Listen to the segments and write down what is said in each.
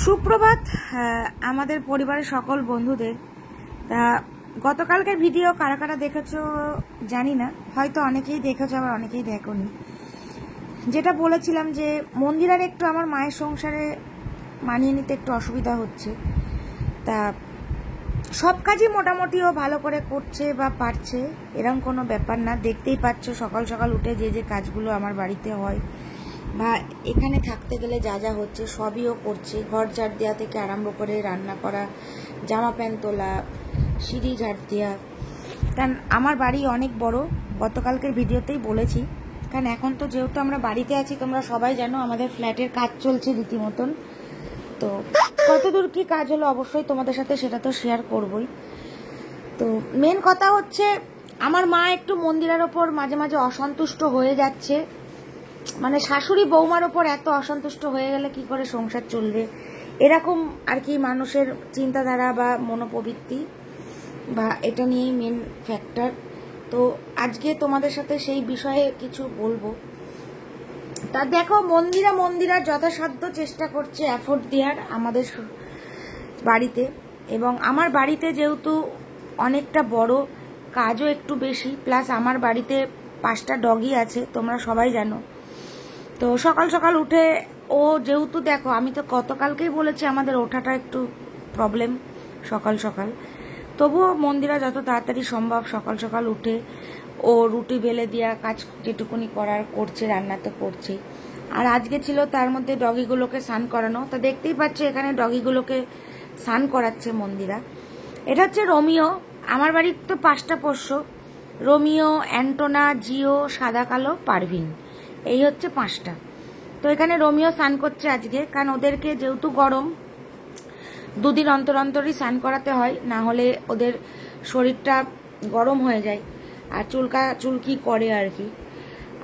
সুপ্রভাত আমাদের পরিবারের সকল বন্ধুদের। তা গতকালকের ভিডিও কারা কারা দেখেছো জানি না, হয়তো অনেকেই দেখেছো আবার অনেকেই দেখোনি। যেটা বলেছিলাম যে মন্দিরার একটু আমার মায়ের সংসারে মানিয়ে নিতে একটু অসুবিধা হচ্ছে। তা সব কাজই মোটামুটিও ভালো করে করছে বা পারছে, এরকম কোনো ব্যাপার না। দেখতেই পাচ্ছ সকাল সকাল উঠে যে যে কাজগুলো আমার বাড়িতে হয় বা এখানে থাকতে গেলে যা যা হচ্ছে সবই ও করছে। ঘর ঝাড় দেওয়া থেকে আরম্ভ করে রান্না করা, জামা প্যান্ট তোলা, সিঁড়ি ঝাড় দেওয়া। কারণ আমার বাড়ি অনেক বড়, গতকালকের ভিডিওতেই বলেছি। কারণ এখন তো যেহেতু আমরা বাড়িতে আছি, তোমরা সবাই জানো আমাদের ফ্ল্যাটের কাজ চলছে রীতিমতন। তো কতদূর কি কাজ হলো অবশ্যই তোমাদের সাথে সেটা তো শেয়ার করবই। তো মেন কথা হচ্ছে আমার মা একটু মন্দিরের ওপর মাঝে মাঝে অসন্তুষ্ট হয়ে যাচ্ছে। মানে শাশুড়ি বৌমার ওপর এত অসন্তুষ্ট হয়ে গেলে কি করে সংসার চলবে, এরকম আর কি মানুষের চিন্তাধারা বা মনোপ্রবৃত্তি, বা এটা নিয়েই মেন ফ্যাক্টর। তো আজকে তোমাদের সাথে সেই বিষয়ে কিছু বলবো। তা দেখো, মন্দিরা যথাসাধ্য চেষ্টা করছে এফোর্ট দেওয়ার আমাদের বাড়িতে, এবং আমার বাড়িতে যেহেতু অনেকটা বড়, কাজও একটু বেশি, প্লাস আমার বাড়িতে 5টা ডগি আছে, তোমরা সবাই জানো। তো সকাল সকাল উঠে ও যেহেতু দেখো, আমি তো গতকালকেই বলেছি আমাদের ওঠাটা একটু প্রবলেম সকাল সকাল, তবুও মন্দিরা যত তাড়াতাড়ি সম্ভব সকাল সকাল উঠে ও রুটি বেলে দেওয়া কাজ যেটুকুনি করার করছে, রান্না তো করছে। আর আজকে ছিল তার মধ্যে ডগিগুলোকে স্নান করানো। তো দেখতেই পাচ্ছ এখানে ডগিগুলোকে স্নান করাচ্ছে মন্দিরা। এটা হচ্ছে রোমিও, আমার বাড়ির তো 5টা পোষ্য, রোমিও, অ্যান্টোনা, জিও, সাদা কালো, পারভিন, এই হচ্ছে 5টা। তো এখানে রোমিও স্নান করছে আজকে, কারণ ওদেরকে যেহেতু গরম 2 দিন অন্তর অন্তরই স্নান করাতে হয়, না হলে ওদের শরীরটা গরম হয়ে যায় আর চুলকি করে আর কি।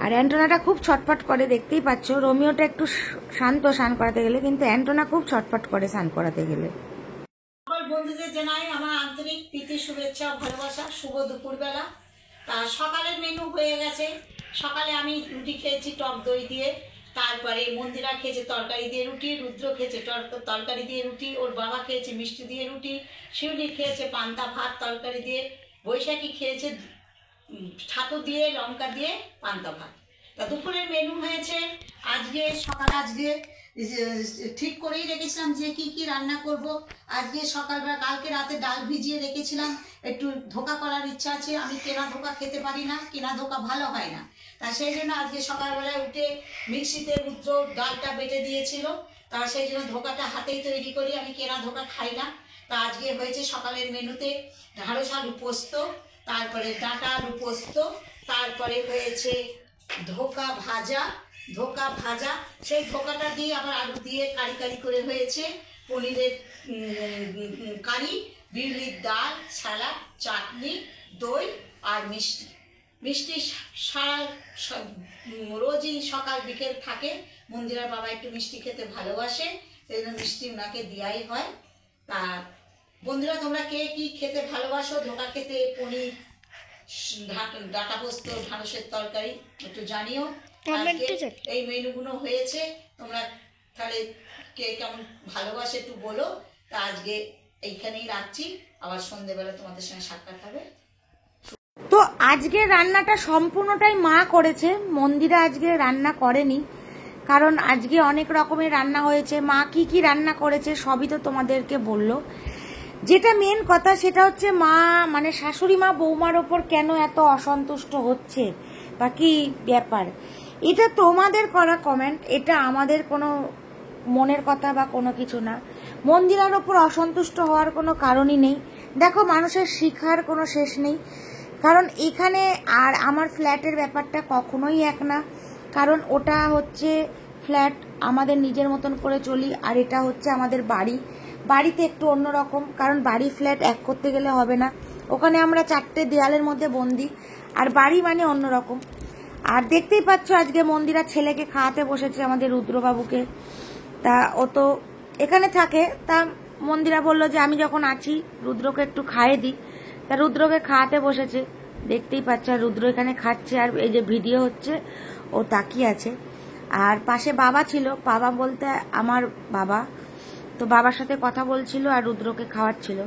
আর অ্যান্টোনাটা খুব ছটফট করে, দেখতেই পাচ্ছ। রোমিওটা একটু শান্ত স্নান করাতে গেলে, কিন্তু অ্যান্টোনা খুব ছটফট করে স্নান করাতে গেলে। সকল বন্ধুদের জানাই আমার আন্তরিক প্রীতি, শুভেচ্ছা, ভালোবাসা। শুভ দুপুরবেলা। তা সকালের মেনু হয়ে গেছে। সকালে আমি রুটি খেয়েছি টক দই দিয়ে, তারপরে মন্দিরা খেয়েছে তরকারি দিয়ে রুটি, রুদ্র খেয়েছে তরকারি দিয়ে রুটি, ওর বাবা খেয়েছে মিষ্টি দিয়ে রুটি, শিউলি খেয়েছে পান্তা ভাত তরকারি দিয়ে, বৈশাখী খেয়েছে ছাতু দিয়ে লঙ্কা দিয়ে পান্তা ভাত। তা দুপুরের মেনু হয়েছে আজকে আজকে ঠিক করেই রেখেছিলাম যে কি কি রান্না করব। আজকে সকালবেলা, কালকে রাতে ডাল ভিজিয়ে রেখেছিলাম, একটু ধোকা করার ইচ্ছা আছে। আমি কেনা ধোকা খেতে পারি না, কেনা ধোকা ভালো হয় না। তা সেই জন্য আজকে সকালবেলায় উঠে মিক্সিতে রুদ্র ডালটা বেটে দিয়েছিল, তা সেই জন্য ধোকাটা হাতেই তৈরি করি, আমি কেনা ধোকা খাই না। তা আজকে হয়েছে সকালের মেনুতে ঢ্যাঁড়স আলু পোস্ত, তারপরে ডাঁটা আলু পোস্ত, তারপরে হয়েছে ধোকা ভাজা, সেই ধোকাটা দিয়ে আবার আলু দিয়ে কারি কারি করে হয়েছে পনিরের কারি, বিউলির ডাল, সালাদ, চাটনি, দই আর মিষ্টি সারা রোজই সকাল বিকেল থাকে। মন্দিরার বাবা একটু মিষ্টি খেতে ভালোবাসে, সেই জন্য মিষ্টি ওনাকে দেওয়াই হয়। তা বন্ধুরা, তোমরা কে কি খেতে ভালোবাসো, ধোকা খেতে, পনির, ডাঁটা পোস্ত, ঢ্যাঁড়সের তরকারি, একটু জানিও। এই মেনুগুলো হয়েছে, তোমরা তাহলে কে কেমন ভালোবাসে একটু বলো। তা আজকে এইখানেই রাখছি, আবার সন্ধ্যেবেলা তোমাদের সঙ্গে সাক্ষাৎ হবে। তো আজকে রান্নাটা সম্পূর্ণটাই মা করেছে, মন্দিরা আজকে রান্না করেনি। কারণ আজকে অনেক রকমের রান্না হয়েছে, মা কি কি রান্না করেছে সবই তো তোমাদেরকে বললো। যেটা মেন কথা সেটা হচ্ছে মা, মানে শাশুড়ি মা বৌমার ওপর কেন এত অসন্তুষ্ট হচ্ছে বা কি ব্যাপার, এটা তোমাদের করা কমেন্ট, এটা আমাদের কোনো মনের কথা বা কোনো কিছু না। মন্দিরার ওপর অসন্তুষ্ট হওয়ার কোনো কারণই নেই। দেখো, মানুষের শিখার কোনো শেষ নেই। কারণ এখানে আর আমার ফ্ল্যাটের ব্যাপারটা কখনোই এক না। কারণ ওটা হচ্ছে ফ্ল্যাট, আমাদের নিজের মতন করে চলি, আর এটা হচ্ছে আমাদের বাড়িতে একটু অন্যরকম। কারণ বাড়ি ফ্ল্যাট এক করতে গেলে হবে না, ওখানে আমরা 4টে দেয়ালের মধ্যে বন্দি, আর বাড়ি মানে অন্যরকম। আর দেখতেই পাচ্ছ আজকে মন্দিরা ছেলেকে খাওয়াতে বসেছে, আমাদের রুদ্রবাবুকে। তা ও তো এখানে থাকে, তা মন্দিরা বলল যে আমি যখন আছি রুদ্রকে একটু খাইয়ে দিই। তা রুদ্রকে খাওয়াতে বসেছে, দেখতেই পাচ্ছ। আর রুদ্র এখানে খাচ্ছে, আর এই যে ভিডিও হচ্ছে ও তাকিয়ে আছে। আর পাশে বাবা ছিল, বাবা বলতে আমার বাবা। তো বাবার সাথে কথা বলছিল আর রুদ্রকে খাওয়াচ্ছিল।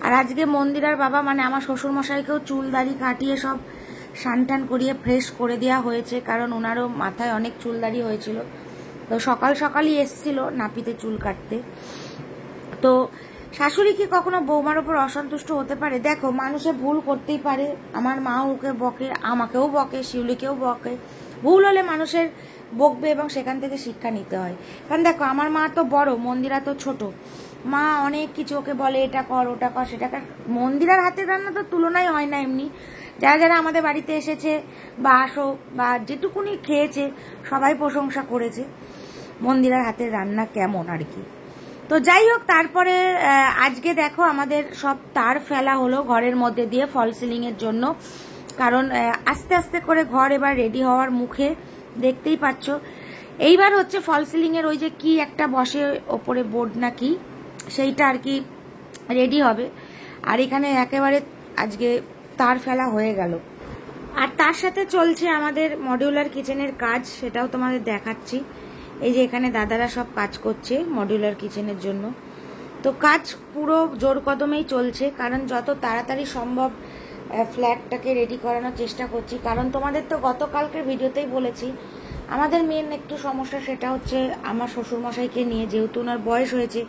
আর আজকে মন্দিরার বাবা মানে আমার শ্বশুরমশাইকেও চুল দাড়ি কাটিয়ে সব সানটান করিয়ে ফ্রেশ করে দেওয়া হয়েছে, কারণ ওনারও মাথায় অনেক চুল দাড়ি হয়েছিল। তো সকাল সকালই এসছিল নাপিতে চুল কাটতে। তো শাশুড়ি কি কখনো বৌমার ওপর অসন্তুষ্ট হতে পারে? দেখো, মানুষে ভুল করতেই পারে। আমার মাও ওকে বকে, আমাকেও বকে, শিউলিকেও বকে। ভুল হলে মানুষের বকবে এবং সেখান থেকে শিক্ষা নিতে হয়। কারণ দেখো, আমার মা তো বড়, মন্দিরা তো ছোট। মা অনেক কিছু ওকে বলে, এটা কর ওটা কর সেটা কর। মন্দিরার হাতের রান্না তো তুলনাই হয় না। এমনি যারা যারা আমাদের বাড়িতে এসেছে বা আসো বা যেটুকুনি খেয়েছে সবাই প্রশংসা করেছে মন্দিরার হাতের রান্না কেমন আর কি। তো যাই হোক, তারপরে আজকে দেখো আমাদের সব তার ফেলা হলো ঘরের মধ্যে দিয়ে ফল সিলিং এর জন্য। কারণ আস্তে আস্তে করে ঘর এবার রেডি হওয়ার মুখে, দেখতেই পাচ্ছ। এইবার হচ্ছে ফল সিলিং এর ওই যে কি একটা বসে ওপরে বোর্ড না কি, সেইটা আর কি রেডি হবে। আর এখানে একেবারে আজকে তার ফেলা হয়ে গেল। আর তার সাথে চলছে আমাদের মডিউলার কিচেনের কাজ, সেটাও তোমাদের দেখাচ্ছি। এই যে এখানে দাদারা সব কাজ করছে মডিউলার কিচেনের জন্য। তো কাজ পুরো জোর কদমেই চলছে, কারণ যত তাড়াতাড়ি সম্ভব ফ্ল্যাটটাকে রেডি করানোর চেষ্টা করছি। কারণ তোমাদের তো গতকালকের ভিডিওতেই বলেছি আমাদের মেন একটু সমস্যা, সেটা হচ্ছে আমার শ্বশুরমশাইকে নিয়ে। যেহেতু ওনার বয়স হয়েছে,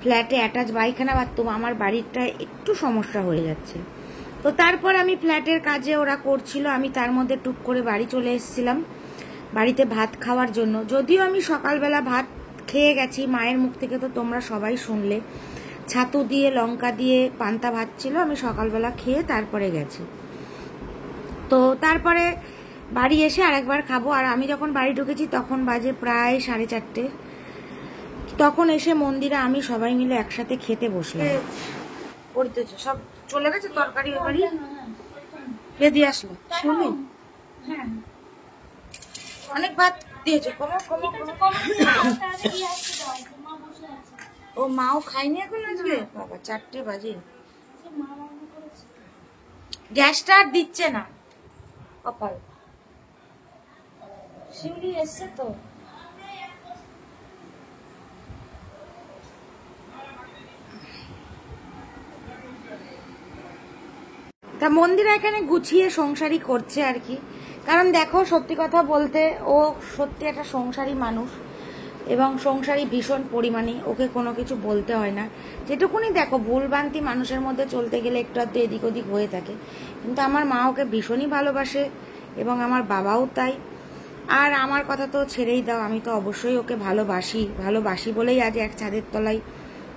ফ্ল্যাটে অ্যাটাচ পায়খানা বাথরুম, আমার বাড়িটায় একটু সমস্যা হয়ে যাচ্ছে। তো তারপর আমি ফ্ল্যাটের কাজে ওরা করছিল, আমি তার মধ্যে টুক করে বাড়ি চলে এসেছিলাম বাড়িতে ভাত খাওয়ার জন্য। যদিও আমি সকালবেলা ভাত খেয়ে গেছি, মায়ের মুখ থেকে তো তোমরা সবাই শুনলে, ছাতু দিয়ে লঙ্কা দিয়ে পান্তা ভাত ছিল, আমি সকালবেলা খেয়ে তারপরে গেছি। তো তারপরে বাড়ি এসে আরেকবার খাবো। আর আমি যখন বাড়ি ঢুকেছি তখন বাজে প্রায় 4:30। তখন এসে মন্দিরা আমি সবাই মিলে একসাথে খেতে বসলাম। পড়তেছে সব চলে গেছে তরকারি বাড়ি কে দিয়ে আসলো শুনি। হ্যাঁ, অনেক ভাত দিয়েছে। কমো কমো ও মাও খায়নি এখন আজকে? বাবা 4টে বাজে, গ্যাসটা আর দিচ্ছে না কপাল। শিউলি এসছে তো। তা মন্দিরা এখানে গুছিয়ে সংসারই করছে আর কি। কারণ দেখো, সত্যি কথা বলতে ও সত্যি একটা সংসারী মানুষ এবং সংসারী ভীষণ পরিমাণে, ওকে কোনো কিছু বলতে হয় না। যেটুকুনি দেখো ভুলভ্রান্তি মানুষের মধ্যে চলতে গেলে একটু আধটু এদিক ওদিক হয়ে থাকে, কিন্তু আমার মা ওকে ভীষণই ভালোবাসে এবং আমার বাবাও তাই। আর আমার কথা তো ছেড়েই দাও, আমি তো অবশ্যই ওকে ভালোবাসি বলেই আজ এক ছাদের তলায়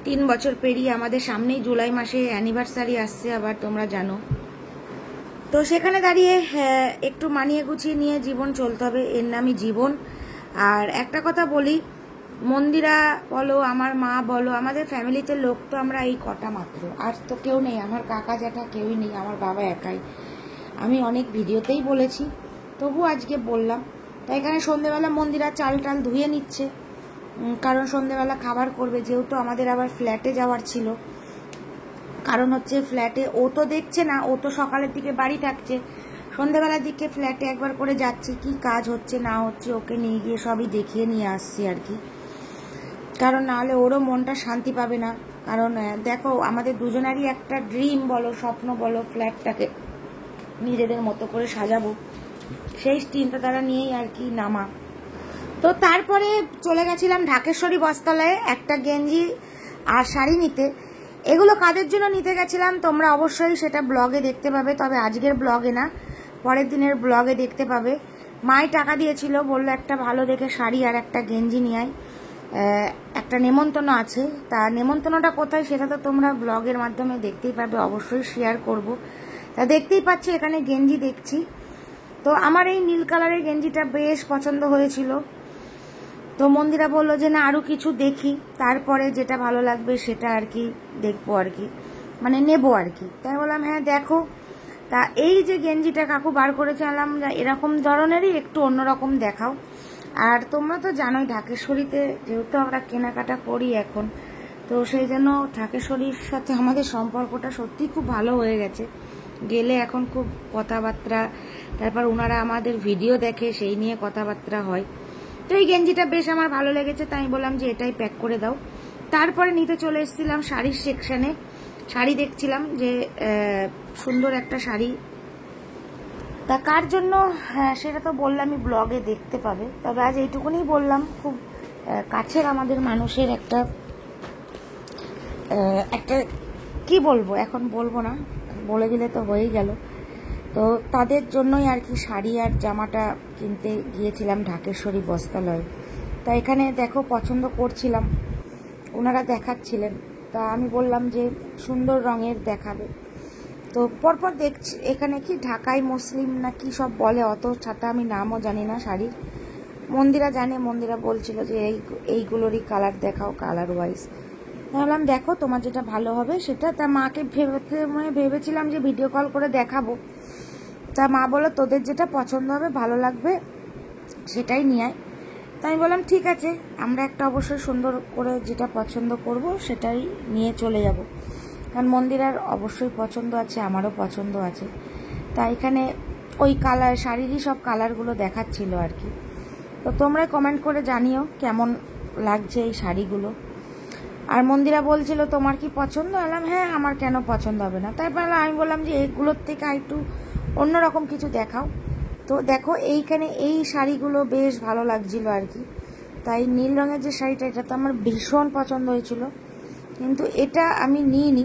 3 বছর পেরিয়ে আমাদের সামনেই জুলাই মাসে অ্যানিভার্সারি আসছে আবার, তোমরা জানো। তো সেখানে দাঁড়িয়ে একটু মানিয়ে গুছিয়ে নিয়ে জীবন চলতে হবে, এর নামই জীবন। আর একটা কথা বলি, মন্দিরা বলো, আমার মা বলো, আমাদের ফ্যামিলিতে লোক তো আমরা এই কটা মাত্র, আর তো কেউ নেই। আমার কাকা জ্যাঠা কেউই নেই, আমার বাবা একাই। আমি অনেক ভিডিওতেই বলেছি, তবু আজকে বললাম। তাই এখানে সন্ধেবেলা মন্দিরা চাল টাল ধুয়ে নিচ্ছে, কারণ সন্ধেবেলা খাবার করবে। যেহেতু আমাদের আবার ফ্ল্যাটে যাওয়ার ছিল, কারণ হচ্ছে ফ্ল্যাটে ও তো দেখছে না, ও তো সকালের দিকে বাড়ি থাকছে, সন্ধেবেলার দিকে ফ্ল্যাটে একবার করে যাচ্ছি, কি কাজ হচ্ছে না হচ্ছে ওকে নিয়ে গিয়ে সবই দেখিয়ে নিয়ে আসছি আর কি। কারণ নাহলে ওরও মনটা শান্তি পাবে না। কারণ দেখো, আমাদের দুজনারই একটা ড্রিম বলো, স্বপ্ন বলো, ফ্ল্যাটটাকে নিজেদের মতো করে সাজাবো, সেই চিন্তাধারা নিয়েই আর কি নামা। তো তারপরে চলে গেছিলাম ঢাকেশ্বরী বস্ত্রালয়ে একটা গেঞ্জি আর শাড়ি নিতে। এগুলো কাদের জন্য নিতে গেছিলাম তোমরা অবশ্যই সেটা ব্লগে দেখতে পাবে, তবে আজকের ব্লগে না, পরের দিনের ব্লগে দেখতে পাবে। মাই টাকা দিয়েছিল, বললো একটা ভালো দেখে শাড়ি আর একটা গেঞ্জি নিয়ে আয়, একটা নেমন্তন্ন আছে। তা নেমন্তন্নটা কোথায় সেটা তো তোমরা ব্লগের মাধ্যমে দেখতেই পাবে, অবশ্যই শেয়ার করব। তা দেখতেই পাচ্ছি এখানে গেঞ্জি দেখছি। তো আমার এই নীল কালারের গেঞ্জিটা বেশ পছন্দ হয়েছিল। তো মন্দিরা বললো যে না, আরও কিছু দেখি, তারপরে যেটা ভালো লাগবে সেটা আর কি দেখবো আর কি, মানে নেবো আর কি। তাই বললাম হ্যাঁ দেখো। তা এই যে গেঞ্জিটা কাকু বার করেছে, আনলাম এরকম ধরনেরই একটু অন্যরকম দেখাও। আর তোমরা তো জানোই ঢাকেশ্বরীতে যেহেতু আমরা কেনাকাটা করি এখন, তো সেই জন্য ঢাকেশ্বরীর সাথে আমাদের সম্পর্কটা সত্যি খুব ভালো হয়ে গেছে। গেলে এখন খুব কথাবার্তা, তারপর ওনারা আমাদের ভিডিও দেখে, সেই নিয়ে কথাবার্তা হয়। তো এই গেঞ্জিটা বেশ আমার ভালো লেগেছে, তাই বললাম যে এটাই প্যাক করে দাও। তারপরে নিতে চলে এসেছিলাম শাড়ির সেকশনে, শাড়ি দেখছিলাম যে সুন্দর একটা শাড়ি, তা কার জন্য সেটা তো বললামই, ব্লগে দেখতে পাবে। তবে আজ এইটুকুনি বললাম, খুব কাছের আমাদের মানুষের একটা কি বলবো, এখন বলবো না, বলে দিলে তো হয়েই গেল। তো তাদের জন্যই আর কি শাড়ি আর জামাটা কিনতে গিয়েছিলাম ঢাকেশ্বরী বস্ত্রালয়ে। তা এখানে দেখো পছন্দ করছিলাম, ওনারা দেখাচ্ছিলেন, তা আমি বললাম যে সুন্দর রঙের দেখাবে। তো পরপর দেখছি এখানে কি ঢাকাই মুসলিম না কি সব বলে, অত ছাতা আমি নামও জানি না শাড়ির। মন্দিরা জানে, মন্দিরা বলছিল যে এইগুলোরই কালার দেখাও, কালার ওয়াইজ। বললাম দেখো তোমার যেটা ভালো হবে সেটা। তা মাকে ভেবেছিলাম যে ভিডিও কল করে দেখাবো। তা মা বললো তোদের যেটা পছন্দ হবে, ভালো লাগবে সেটাই নিয়ে আয়। তাই আমি বললাম ঠিক আছে, আমরা একটা অবশ্যই সুন্দর করে যেটা পছন্দ করব সেটাই নিয়ে চলে যাব, কারণ মন্দিরার অবশ্যই পছন্দ আছে, আমারও পছন্দ আছে। তা এখানে ওই কালার শাড়িরই সব কালারগুলো দেখাচ্ছিল আর কি। তো তোমরা কমেন্ট করে জানিও কেমন লাগছে এই শাড়িগুলো। আর মন্দিরা বলছিল তোমার কি পছন্দ? বললাম হ্যাঁ, আমার কেন পছন্দ হবে না। তারপর আমি বললাম যে এগুলোর থেকে একটু অন্যরকম কিছু দেখাও। তো দেখো এইখানে এই শাড়িগুলো বেশ ভালো লাগছিল আর কি। তাই নীল রঙের যে শাড়িটা, এটা তো আমার ভীষণ পছন্দ হয়েছিল, কিন্তু এটা আমি নিইনি,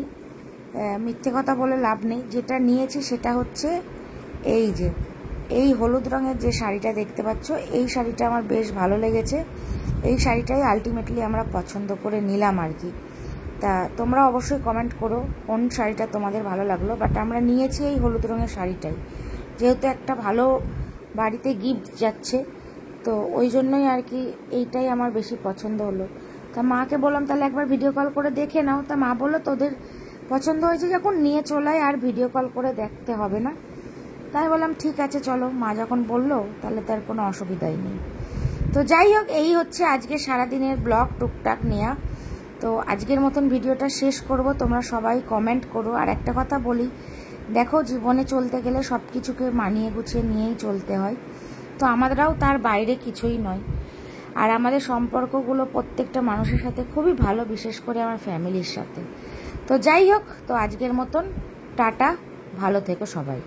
মিথ্যে কথা বলে লাভ নেই। যেটা নিয়েছি সেটা হচ্ছে এই যে এই হলুদ রঙের যে শাড়িটা দেখতে পাচ্ছ, এই শাড়িটা আমার বেশ ভালো লেগেছে। এই শাড়িটাই আলটিমেটলি আমরা পছন্দ করে নিলাম আর কি। তা তোমরা অবশ্যই কমেন্ট করো কোন শাড়িটা তোমাদের ভালো লাগলো। বাট আমরা নিয়েছি এই হলুদ রঙের শাড়িটাই, যেহেতু একটা ভালো বাড়িতে গিফট যাচ্ছে, তো ওই জন্যই আর কি এইটাই আমার বেশি পছন্দ হলো। তা মাকে বললাম তাহলে একবার ভিডিও কল করে দেখে নাও। তা মা বললো তোদের পছন্দ হয়েছে যখন নিয়ে চলে আর ভিডিও কল করে দেখতে হবে না। তাই বললাম ঠিক আছে চলো, মা যখন বললো তাহলে তার কোনো অসুবিধাই নেই। তো যাই হোক, এই হচ্ছে আজকে সারাদিনের ব্লগ টুকটাক নেওয়া। তো আজকের মতন ভিডিওটা শেষ করব। তোমরা সবাই কমেন্ট করো। আর একটা কথা বলি, দেখো জীবনে চলতে গেলে সব কিছুকে মানিয়ে গুছিয়ে নিয়েই চলতে হয়। তো আমরাও তার বাইরে কিছুই নয়। আর আমাদের সম্পর্কগুলো প্রত্যেকটা মানুষের সাথে খুবই ভালো, বিশেষ করে আমার ফ্যামিলির সাথে। তো যাই হোক, তো আজকের মতন টাটা, ভালো থেকো সবাই।